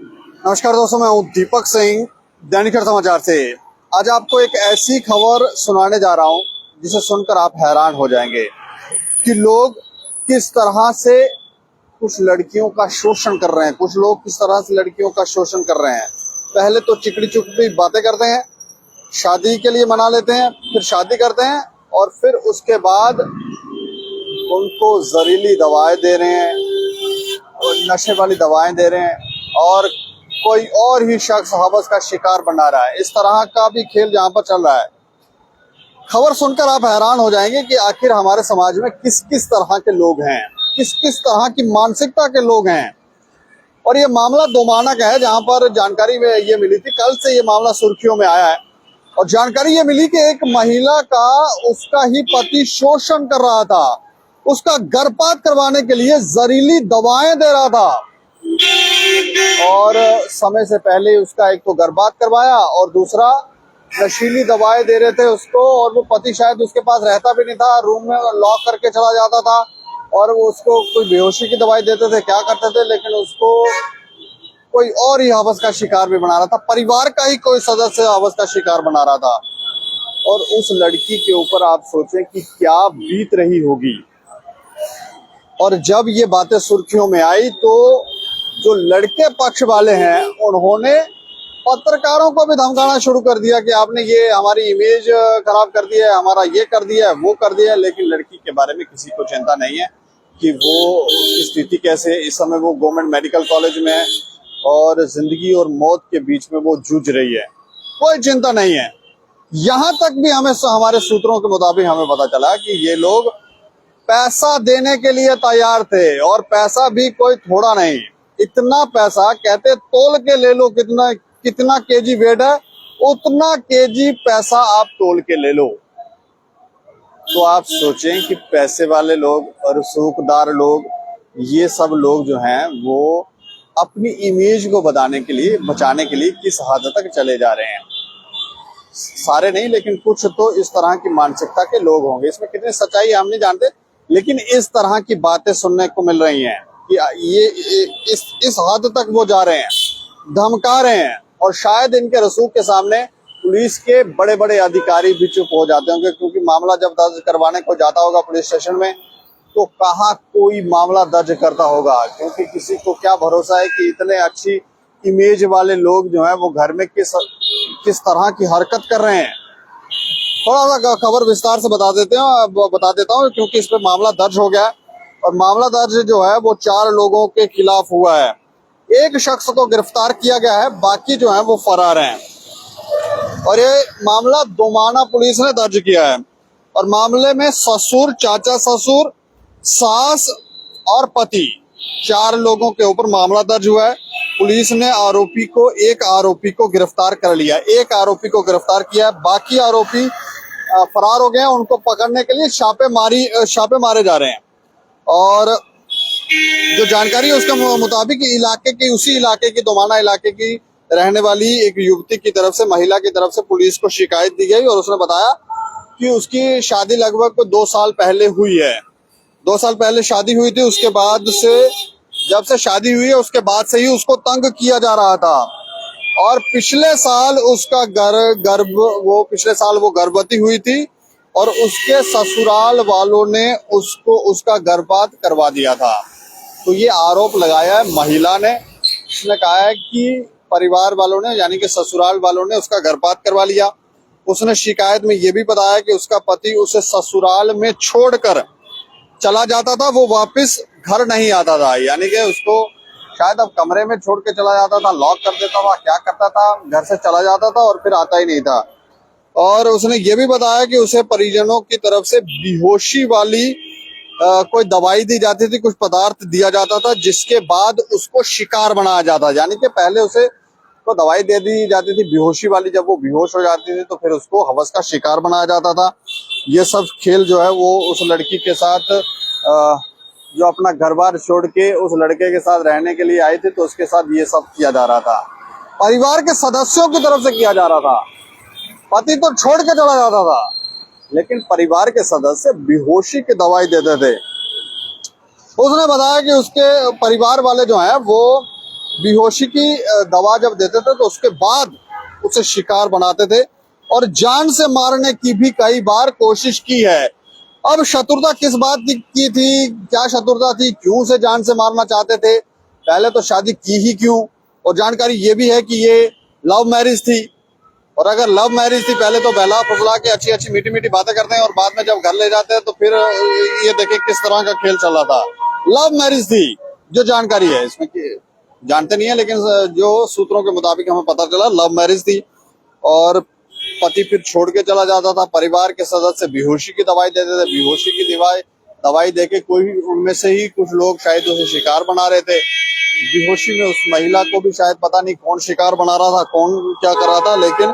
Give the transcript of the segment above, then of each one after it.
नमस्कार दोस्तों, मैं हूं दीपक सिंह, दैनिक समाचार से। आज आपको एक ऐसी खबर सुनाने जा रहा हूं जिसे सुनकर आप हैरान हो जाएंगे कि लोग किस तरह से कुछ लड़कियों का शोषण कर रहे हैं। कुछ लोग किस तरह से लड़कियों का शोषण कर रहे हैं। पहले तो चिकनी चुपड़ी बातें करते हैं, शादी के लिए मना लेते हैं, फिर शादी करते हैं और फिर उसके बाद उनको जहरीली दवाएं दे रहे हैं और नशे वाली दवाएं दे रहे हैं और कोई और ही शख्स हवस का शिकार बना रहा है। इस तरह का भी खेल जहां पर चल रहा है। खबर सुनकर आप हैरान हो जाएंगे कि आखिर हमारे समाज में किस किस तरह के लोग हैं, किस किस तरह की मानसिकता के लोग हैं। और ये मामला दोमाना का है, जहां पर जानकारी में ये मिली थी, कल से ये मामला सुर्खियों में आया है और जानकारी ये मिली कि एक महिला का उसका ही पति शोषण कर रहा था, उसका गर्भपात करवाने के लिए जहरीली दवाएं दे रहा था और समय से पहले उसका एक तो गर्भपात करवाया और दूसरा नशीली दवाएं दे रहे थे उसको। और वो पति शायद उसके पास रहता भी नहीं था, रूम में लॉक करके चला जाता था और वो उसको कोई बेहोशी की दवाई देते थे, क्या करते थे, लेकिन उसको कोई और ही हवस का शिकार भी बना रहा था। परिवार का ही कोई सदस्य हवस का शिकार बना रहा था। और उस लड़की के ऊपर आप सोचें कि क्या बीत रही होगी। और जब ये बातें सुर्खियों में आई तो जो लड़के पक्ष वाले हैं उन्होंने पत्रकारों को भी धमकाना शुरू कर दिया कि आपने ये हमारी इमेज खराब कर दी है, हमारा ये कर दिया है, वो कर दिया है। लेकिन लड़की के बारे में किसी को चिंता नहीं है कि वो उसकी स्थिति कैसे है। इस समय वो गवर्नमेंट मेडिकल कॉलेज में है और जिंदगी और मौत के बीच में वो जूझ रही है, कोई चिंता नहीं है। यहाँ तक भी हमारे सूत्रों के मुताबिक हमें पता चला कि ये लोग पैसा देने के लिए तैयार थे और पैसा भी कोई थोड़ा नहीं। इतना पैसा कहते तोल के ले लो, कितना केजी वेट है उतना केजी पैसा आप तोल के ले लो। तो आप सोचें कि पैसे वाले लोग और रसूखदार लोग, ये सब लोग जो हैं वो अपनी इमेज को बचाने के लिए किस हद तक चले जा रहे हैं। सारे नहीं, लेकिन कुछ तो इस तरह की मानसिकता के लोग होंगे। इसमें कितनी सच्चाई हम नहीं जानते, लेकिन इस तरह की बातें सुनने को मिल रही हैं कि ये इस हद तक वो जा रहे हैं, धमका रहे हैं। और शायद इनके रसूख के सामने पुलिस के बड़े बड़े अधिकारी भी चुप हो जाते होंगे, क्योंकि मामला जब दर्ज करवाने को जाता होगा पुलिस स्टेशन में तो कहाँ कोई मामला दर्ज करता होगा, क्योंकि किसी को क्या भरोसा है कि इतने अच्छी इमेज वाले लोग जो हैं वो घर में किस तरह की हरकत कर रहे हैं। थोड़ा सा खबर विस्तार से बता देता हूँ क्योंकि इस पे मामला दर्ज हो गया है और मामला दर्ज जो है वो 4 लोगों के खिलाफ हुआ है। एक शख्स को गिरफ्तार किया गया है, बाकी जो है वो फरार हैं। और ये मामला दोमाना पुलिस ने दर्ज किया है और मामले में ससुर, चाचा ससुर, सास और पति 4 लोगों के ऊपर मामला दर्ज हुआ है। पुलिस ने एक आरोपी को गिरफ्तार कर लिया, एक आरोपी को गिरफ्तार किया है, बाकी आरोपी फरार हो गए हैं। उनको पकड़ने के लिए छापे मारे जा रहे हैं। और जो जानकारी है उसके मुताबिक उसी इलाके की दोमाना इलाके की रहने वाली एक युवती की तरफ से, महिला की तरफ से पुलिस को शिकायत दी गई और उसने बताया कि उसकी शादी लगभग 2 साल पहले हुई है। 2 साल पहले शादी हुई थी। उसके बाद से, जब से शादी हुई है उसके बाद से ही उसको तंग किया जा रहा था और पिछले साल वो गर्भवती हुई थी और उसके ससुराल वालों ने उसका गर्भपात करवा दिया था। तो ये आरोप लगाया है महिला ने। उसने कहा है कि परिवार वालों ने, यानी कि ससुराल वालों ने उसका गर्भपात करवा लिया। उसने शिकायत में ये भी बताया कि उसका पति उसे ससुराल में छोड़कर चला जाता था, वो वापस घर नहीं आता था। यानी कि उसको शायद अब कमरे में छोड़ के चला जाता था, लॉक कर देता था, क्या करता था, घर से चला जाता था और फिर आता ही नहीं था। और उसने ये भी बताया कि उसे परिजनों की तरफ से बेहोशी वाली कोई दवाई दी जाती थी, कुछ पदार्थ दिया जाता था, जिसके बाद उसको शिकार बनाया जाता। यानी कि पहले उसे तो दवाई दे दी जाती थी बेहोशी वाली, जब वो बेहोश हो जाती थी तो फिर उसको हवस का शिकार बनाया जाता था। ये सब खेल जो है वो उस लड़की के साथ, जो अपना घर बार छोड़ के उस लड़के के साथ रहने के लिए आई थी, तो उसके साथ ये सब किया जा रहा था। परिवार के सदस्यों की तरफ से किया जा रहा था। पति तो छोड़ के चला जाता था, लेकिन परिवार के सदस्य बेहोशी की दवाई देते थे। उसने बताया कि उसके परिवार वाले जो हैं वो बेहोशी की दवा जब देते थे तो उसके बाद उसे शिकार बनाते थे और जान से मारने की भी कई बार कोशिश की है। अब शत्रुता किस बात की थी, क्या शत्रुता थी, क्यों से जान से मारना चाहते थे, पहले तो शादी की ही क्यों। और जानकारी ये भी है कि ये लव मैरिज थी, और अगर लव मैरिज थी पहले तो बहला फुसला के अच्छी अच्छी मीठी मीठी बातें करते हैं और बाद में जब घर ले जाते हैं तो फिर ये देखे किस तरह का खेल चल रहा था। लव मैरिज थी, जो जानकारी है इसमें कि जानते नहीं है, लेकिन जो सूत्रों के मुताबिक हमें पता चला लव मैरिज थी। और पति फिर छोड़ के चला जाता था, परिवार के सदस्य बेहोशी की दवाई देते थे, बेहोशी की दवाई देके कोई उनमें से ही कुछ लोग शायद उसे शिकार बना रहे थे। बेहोशी में उस महिला को भी शायद पता नहीं कौन शिकार बना रहा था, कौन क्या कर रहा था, लेकिन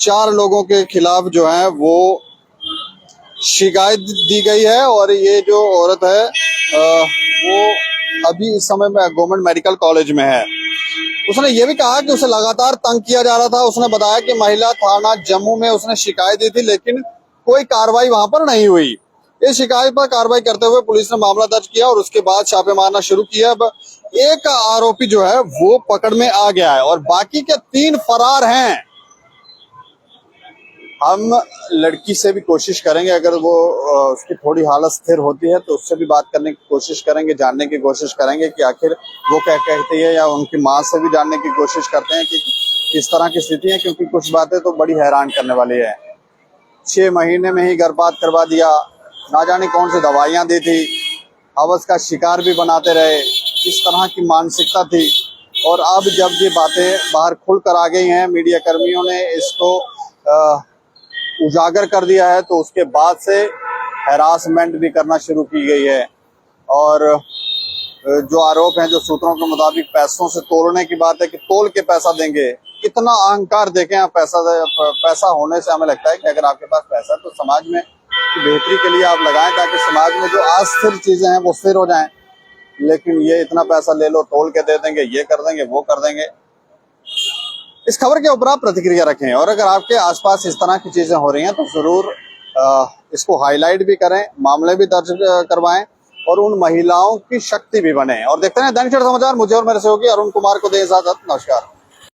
4 लोगों के खिलाफ जो है वो शिकायत दी गई है। और ये जो औरत है वो अभी इस समय में गवर्नमेंट मेडिकल कॉलेज में है। उसने ये भी कहा कि उसे लगातार तंग किया जा रहा था। उसने बताया कि महिला थाना जम्मू में उसने शिकायत दी थी, लेकिन कोई कार्रवाई वहां पर नहीं हुई। इस शिकायत पर कार्रवाई करते हुए पुलिस ने मामला दर्ज किया और उसके बाद छापे मारना शुरू किया। अब एक आरोपी जो है वो पकड़ में आ गया है और बाकी के 3 फरार हैं। हम लड़की से भी कोशिश करेंगे, अगर वो उसकी थोड़ी हालत स्थिर होती है तो उससे भी बात करने की कोशिश करेंगे, जानने की कोशिश करेंगे कि आखिर वो क्या कहती है, या उनकी माँ से भी जानने की कोशिश करते हैं कि किस तरह की स्थिति है, क्योंकि कुछ बातें तो बड़ी हैरान करने वाली है। 6 महीने में ही गर्भपात करवा दिया, ना जाने कौन सी दवाइयाँ दी थी, हवस का शिकार भी बनाते रहे, इस तरह की मानसिकता थी। और अब जब ये बातें बाहर खुल कर आ गई हैं, मीडिया कर्मियों ने इसको उजागर कर दिया है, तो उसके बाद से हैरासमेंट भी करना शुरू की गई है। और जो आरोप हैं, जो सूत्रों के मुताबिक पैसों से तोड़ने की बात है कि तोल के पैसा देंगे। कितना अहंकार देखें आप। पैसा होने से हमें लगता है कि अगर आपके पास पैसा है तो समाज में बेहतरी के लिए आप लगाएं, ताकि समाज में जो अस्थिर चीजें हैं वो स्थिर हो जाएं। लेकिन ये इतना पैसा ले लो, तोल के दे देंगे, ये कर देंगे, वो कर देंगे। इस खबर के ऊपर आप प्रतिक्रिया रखें, और अगर आपके आसपास इस तरह की चीजें हो रही हैं तो जरूर इसको हाईलाइट भी करें, मामले भी दर्ज करवाएं और उन महिलाओं की शक्ति भी बने। और देखते हैं दैनिक समाचार। मुझे और मेरे सहयोगी अरुण कुमार को दे इजाजत। नमस्कार।